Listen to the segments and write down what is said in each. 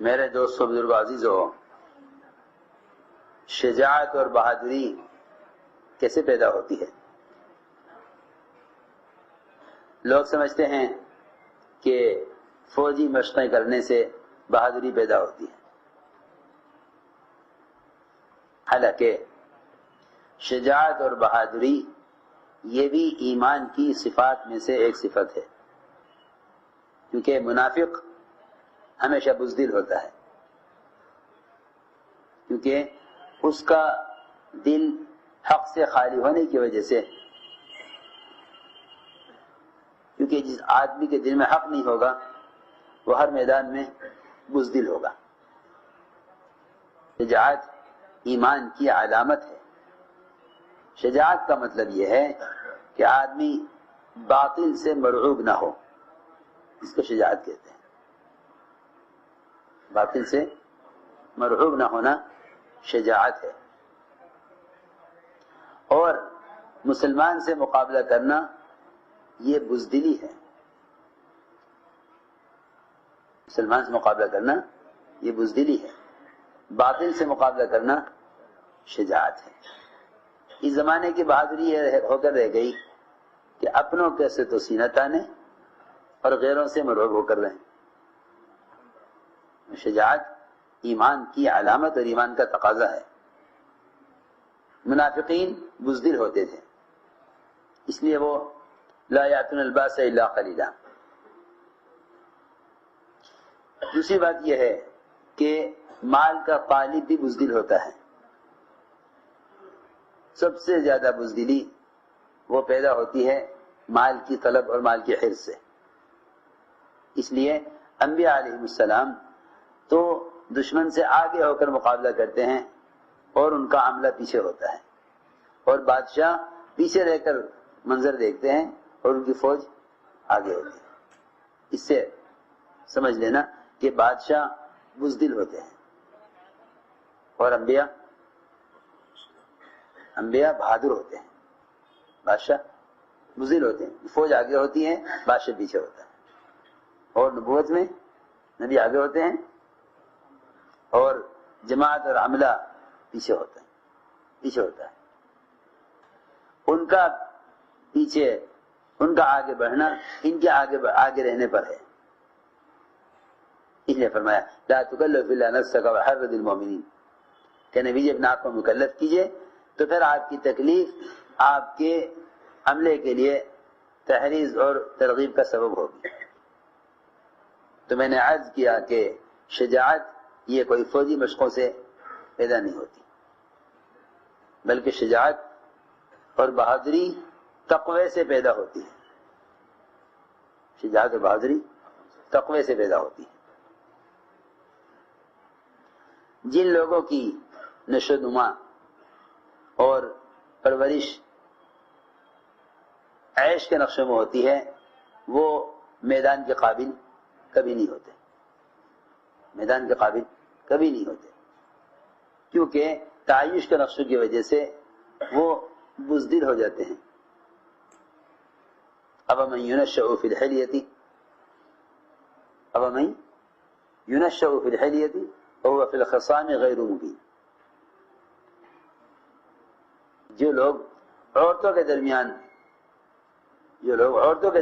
میرے دوستوں بزرگوں عزیزوں، شجاعت اور بہادری کیسے پیدا ہوتی ہے؟ لوگ سمجھتے ہیں کہ فوجی مشقیں کرنے سے بہادری پیدا ہوتی ہے، حالانکہ شجاعت اور بہادری یہ بھی ایمان کی صفات میں سے ایک صفت ہے، کیونکہ منافق ہمیشہ بزدل ہوتا ہے، کیونکہ اس کا دل حق سے خالی ہونے کی وجہ سے، کیونکہ جس آدمی کے دل میں حق نہیں ہوگا وہ ہر میدان میں بزدل ہوگا۔ شجاعت ایمان کی علامت ہے۔ شجاعت کا مطلب یہ ہے کہ آدمی باطل سے مرعوب نہ ہو، اس کو شجاعت کہتے ہیں۔ باطل سے مرعوب نہ ہونا شجاعت ہے، اور مسلمان سے مقابلہ کرنا یہ بزدلی ہے۔ مسلمان سے مقابلہ کرنا یہ بزدلی ہے، باطل سے مقابلہ کرنا شجاعت ہے۔ اس زمانے کی بہادری یہ ہو کر رہ گئی کہ اپنوں کیسے تو سینہ تانے اور غیروں سے مرعوب ہو کر رہیں۔ شجاعت ایمان کی علامت اور ایمان کا تقاضا ہے۔ منافقین بزدل ہوتے تھے، اس لیے وہ لا یاتون الباس الا قلیلا۔ دوسری بات یہ ہے کہ مال کا طالب بھی بزدل ہوتا ہے۔ سب سے زیادہ بزدلی وہ پیدا ہوتی ہے مال کی طلب اور مال کی حرص سے۔ اس لیے انبیاء علیہ السلام تو دشمن سے آگے ہو کر مقابلہ کرتے ہیں اور ان کا عملہ پیچھے ہوتا ہے، اور بادشاہ پیچھے رہ کر منظر دیکھتے ہیں اور ان کی فوج آگے ہوتی ہے۔ اس سے سمجھ لینا کہ بادشاہ بزدل ہوتے ہیں اور انبیاء بہادر ہوتے ہیں۔ بادشاہ بزدل ہوتے ہیں، فوج آگے ہوتی ہے، بادشاہ پیچھے ہوتا ہے، اور نبوت میں نبی آگے ہوتے ہیں اور جماعت اور عملہ پیچھے ہوتا ہے۔ ان کا پیچھے، ان کا آگے بڑھنا ان کے آگے رہنے پر ہے۔ اس لیے فرمایا لا تکلف الا نفسک وحرض المؤمنین، کہ نبی جی اپنے آپ کو مکلف کیجئے تو پھر آپ کی تکلیف آپ کے عملے کے لیے تحریض اور ترغیب کا سبب ہوگی۔ تو میں نے عرض کیا کہ شجاعت یہ کوئی فوجی مشقوں سے پیدا نہیں ہوتی، بلکہ شجاعت اور بہادری تقوی سے پیدا ہوتی ہے۔ شجاعت اور بہادری تقوی سے پیدا ہوتی ہے۔ جن لوگوں کی نشو و نما اور پرورش عیش کے نقشے میں ہوتی ہے وہ میدان کے قابل کبھی نہیں ہوتے، میدان کے قابل کبھی نہیں ہوتے، کیونکہ تعیش کے نقشوں کی وجہ سے وہ بزدل ہو جاتے ہیں۔ أَفَمَن يُنَشَّأُ فِي الْحِلْيَةِ وَهُوَ فِي الْخِصَامِ غَيْرُ مُبِينٍ۔ جو لوگ عورتوں کے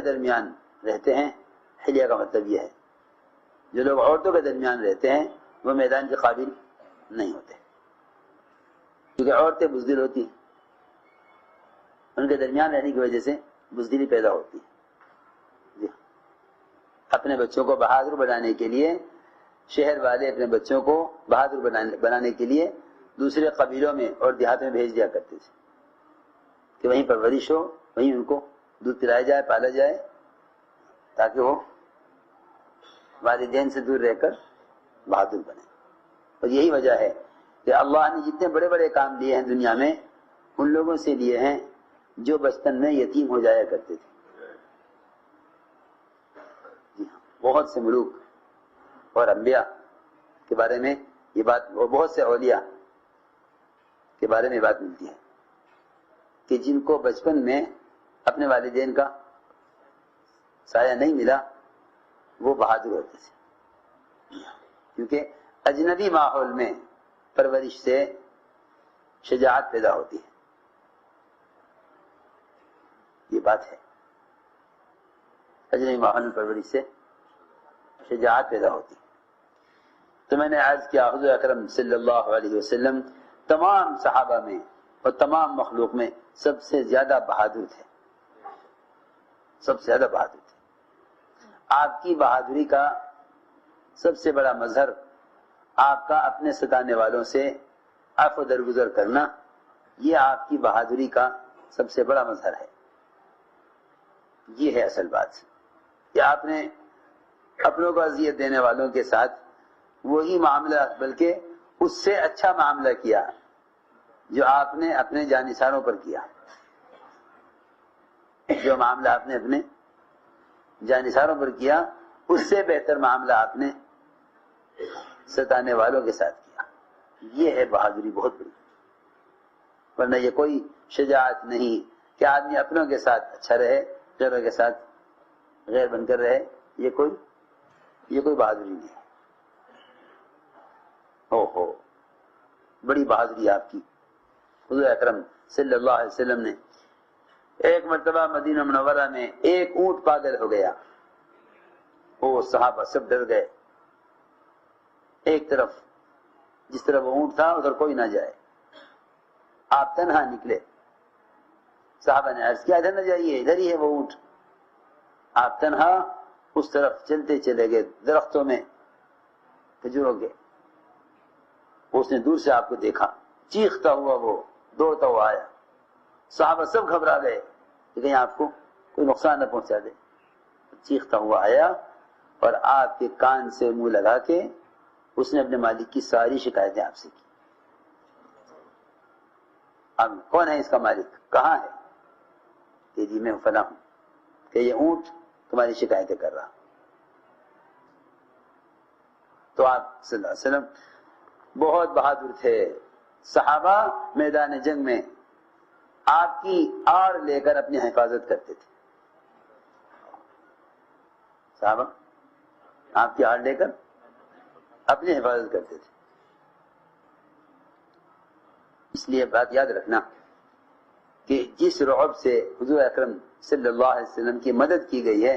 درمیان رہتے ہیں، حلیہ کا مطلب یہ ہے جو لوگ عورتوں کے درمیان رہتے ہیں وہ میدان کے قابل نہیں ہوتے، کیونکہ عورتیں بزدل ہوتی ہیں، ان کے درمیان رہنے کی وجہ سے بزدلی پیدا ہوتی ہے۔ اپنے بچوں کو بہادر بنانے کے لیے شہر والے اپنے بچوں کو بہادر بنانے کے لیے دوسرے قبیلوں میں اور دیہات میں بھیج دیا کرتے تھے کہ وہیں پرورش ہو، وہیں ان کو دودھ پلایا جائے، پالا جائے، تاکہ وہ والدین سے دور رہ کر بہادر بنے۔ اور یہی وجہ ہے کہ اللہ نے جتنے بڑے بڑے کام لیے ہیں دنیا میں ان لوگوں سے لیے ہیں جو بچپن میں یتیم ہو جایا کرتے تھے۔ جی ہاں، بہت سے ملوک اور انبیاء کے بارے میں یہ بات، اور بہت سے اولیاء کے بارے میں بات ملتی ہے کہ جن کو بچپن میں اپنے والدین کا سایہ نہیں ملا وہ بہادر ہوتے تھے، کیونکہ اجنبی ماحول میں پرورش سے شجاعت پیدا ہوتی ہے، یہ بات ہے، اجنبی ماحول میں پرورش سے شجاعت پیدا ہوتی ہے۔ تو میں نے عرض کیا حضور اکرم صلی اللہ علیہ وسلم تمام صحابہ میں اور تمام مخلوق میں سب سے زیادہ بہادر تھے، سب سے زیادہ بہادر تھے۔ آپ کی بہادری کا سب سے بڑا مظہر آپ کا اپنے ستانے والوں سے عفو درگزر کرنا، یہ آپ کی بہادری کا سب سے بڑا مظہر ہے۔ یہ ہے اصل بات کہ آپ نے اپنوں کو اذیت دینے والوں کے ساتھ وہی معاملہ بلکہ اس سے اچھا معاملہ کیا جو آپ نے اپنے جانثاروں پر کیا، جو معاملہ آپ نے اپنے جانثاروں پر کیا اس سے بہتر معاملہ آپ نے ستانے والوں کے ساتھ کیا۔ یہ ہے بہادری بہت بڑی، ورنہ یہ کوئی شجاعت نہیں کہ آدمی اپنوں کے ساتھ اچھا رہے، غیروں کے ساتھ غیر بن کر رہے، یہ کوئی بہادری نہیں ہے۔ اوہو، بڑی بہادری آپ کی۔ حضور اکرم صلی اللہ علیہ وسلم نے ایک مرتبہ مدینہ منورہ میں ایک اونٹ پاگل ہو گیا، وہ صحابہ سب ڈر گئے، ایک طرف جس طرف وہ اونٹ تھا ادھر کوئی نہ جائے، آپ تنہا نکلے۔ صحابہ نے عرض کیا ادھر نہ جائیے، ادھر ہی ہے وہ اونٹ۔ آپ تنہا اس طرف چلتے چلے گئے درختوں میں کھجوروں کے، اس نے دور سے آپ کو دیکھا، چیختا ہوا وہ دوڑتا ہوا آیا، صحابہ سب گھبرا گئے کہ کہیں آپ کو کوئی نقصان نہ پہنچا دے۔ چیختا ہوا آیا اور آپ کے کان سے منہ لگا کے اس نے اپنے مالک کی ساری شکایتیں آپ سے کی۔ اب کون ہے اس کا مالک، کہاں ہے؟ کہ جی میں فلاں ہوں، کہ یہ اونٹ تمہاری شکایتیں کر رہا۔ تو آپ صلی اللہ علیہ وسلم بہت بہادر تھے۔ صحابہ میدان جنگ میں آپ کی آڑ لے کر اپنی حفاظت کرتے تھے، صحابہ آپ کی آڑ لے کر اپنی حفاظت کرتے تھے۔ اس لیے بات یاد رکھنا کہ جس رعب سے حضور اکرم صلی اللہ علیہ وسلم کی مدد کی گئی ہے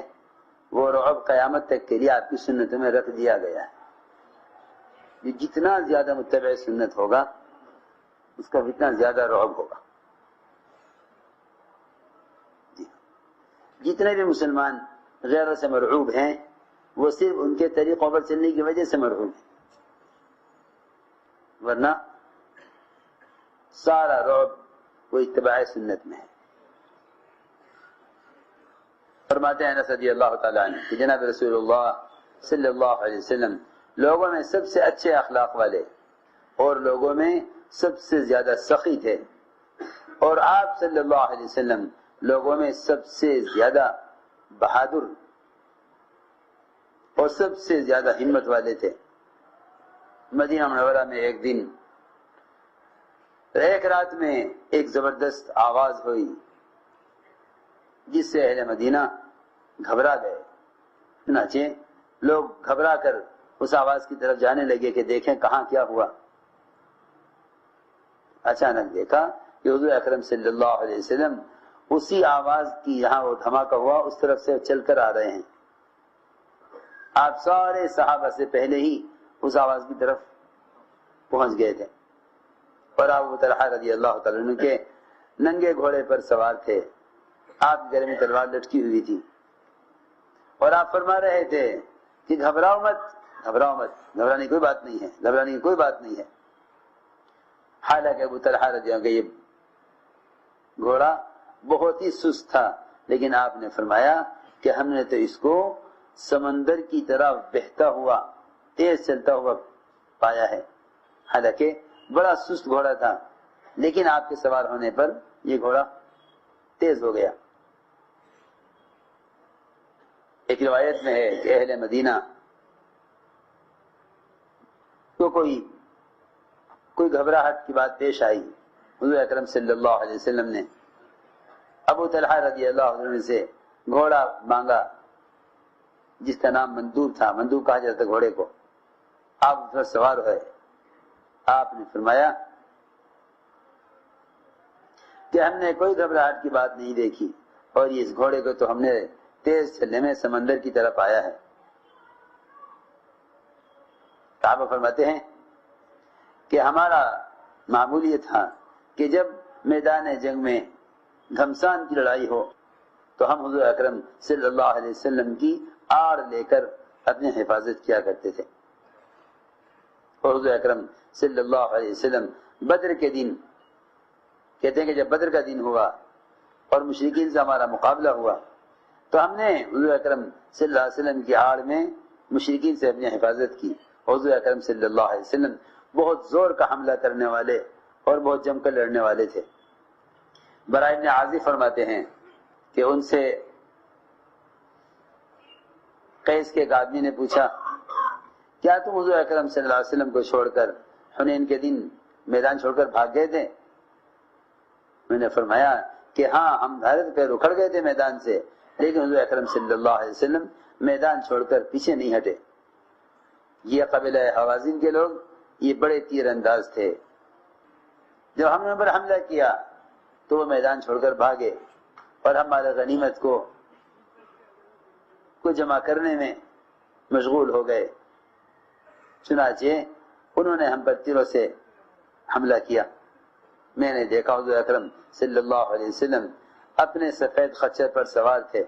وہ رعب قیامت تک کے لیے آپ کی سنتوں میں رکھ دیا گیا ہے۔ یہ جتنا زیادہ متبع سنت ہوگا اس کا اتنا زیادہ رعب ہوگا۔ جتنے بھی مسلمان غیروں سے مرعوب ہیں وہ صرف ان کے طریقوں پر چلنے کی وجہ سے مرعوب ہیں، ورنہ سارا رعب وہ اتباع سنت میں ہے۔ فرماتے ہیں انس رضی اللہ تعالیٰ عنہ کہ جناب رسول اللہ صلی اللہ علیہ وسلم لوگوں میں سب سے اچھے اخلاق والے اور لوگوں میں سب سے زیادہ سخی تھے، اور آپ صلی اللہ علیہ وسلم لوگوں میں سب سے زیادہ بہادر اور سب سے زیادہ ہمت والے تھے۔ مدینہ منورہ میں ایک رات میں ایک زبردست آواز ہوئی جس سے اہل مدینہ گھبرا گئے۔ چنانچہ لوگ گھبرا کر اس آواز کی طرف جانے لگے کہ دیکھیں کہاں کیا ہوا۔ اچانک دیکھا کہ حضور اکرم صلی اللہ علیہ وسلم اسی آواز کی جہاں وہ دھماکہ ہوا اس طرف سے چل کر آ رہے ہیں۔ آپ سارے صحابہ سے پہلے ہی اس آواز کی طرف پہنچ گئے تھے، اور ابو طلحہ رضی اللہ تعالیٰ عنہ کے ننگے گھوڑے پر سوار تھے، آپ کے گلے میں تلوار لٹکی ہوئی تھی، اور آپ فرما رہے تھے کہ گھبراؤ مت، گھبراؤ مت، گھبرانے کی کوئی بات نہیں ہے، گھبرانے کی کوئی بات نہیں ہے۔ حالانکہ ابو طلحہ رضی اللہ عنہ کا یہ گھوڑا بہت ہی سست تھا، لیکن آپ نے فرمایا کہ ہم نے تو اس کو سمندر کی طرح بہتا ہوا تیز چلتا ہوا پایا ہے۔ حالانکہ بڑا سست گھوڑا تھا، لیکن آپ کے سوار ہونے پر یہ گھوڑا تیز ہو گیا۔ ایک روایت میں ہے کہ اہل مدینہ تو کوئی گھبراہٹ کی بات پیش آئی، حضور اکرم صلی اللہ علیہ وسلم نے ابو طلحہ رضی اللہ عنہ سے گھوڑا مانگا جس کا نام مندوب تھا، مندوب کہا جاتا گھوڑے کو۔ آپ اس پر سوار ہوئے. آپ نے فرمایا کہ ہم نے کوئی گھبراہٹ کی بات نہیں دیکھی اور اس گھوڑے کو تو ہم نے تیز چلنے میں سمندر کی طرف آیا ہے. صحابہ فرماتے ہیں کہ ہمارا معمول یہ تھا کہ جب میدان جنگ میں گھمسان کی لڑائی ہو تو ہم حضور اکرم صلی اللہ علیہ وسلم کی آڑ لے کر اپنی حفاظت کیا کرتے تھے. اور حضور اکرم صلی اللہ علیہ وسلم بدر کے دن کہتے ہیں کہ جب بدر کا دن ہوا اور مشرکین سے ہمارا مقابلہ ہوا تو ہم نے حضور اکرم صلی اللہ علیہ وسلم کی آڑ میں مشرکین سے اپنی حفاظت کی. حضور اکرم صلی اللہ علیہ وسلم بہت زور کا حملہ کرنے والے اور بہت جم کر لڑنے والے تھے. براء ابن عازب فرماتے ہیں کہ ان سے قیس کے ایک آدمی نے پوچھا کیا تم حضور اکرم صلی اللہ علیہ وسلم کو چھوڑ کر حنین کے دن میدان چھوڑ کر بھاگ گئے تھے؟ میں نے فرمایا کہ ہاں، ہم دھارت پہ اکھڑ گئے تھے میدان سے، لیکن حضور اکرم صلی اللہ علیہ وسلم میدان چھوڑ کر پیچھے نہیں ہٹے. یہ قبیلہ حوازن کے لوگ یہ بڑے تیر انداز تھے. جب ہم نے ان پر حملہ کیا تو وہ میدان چھوڑ کر بھاگے اور ہمارے غنیمت کو جمع کرنے میں مشغول ہو گئے. چنانچہ انہوں نے ہم پر تیروں سے حملہ کیا. میں نے دیکھا حضور اکرم صلی اللہ علیہ وسلم اپنے سفید خچر پر سوار تھے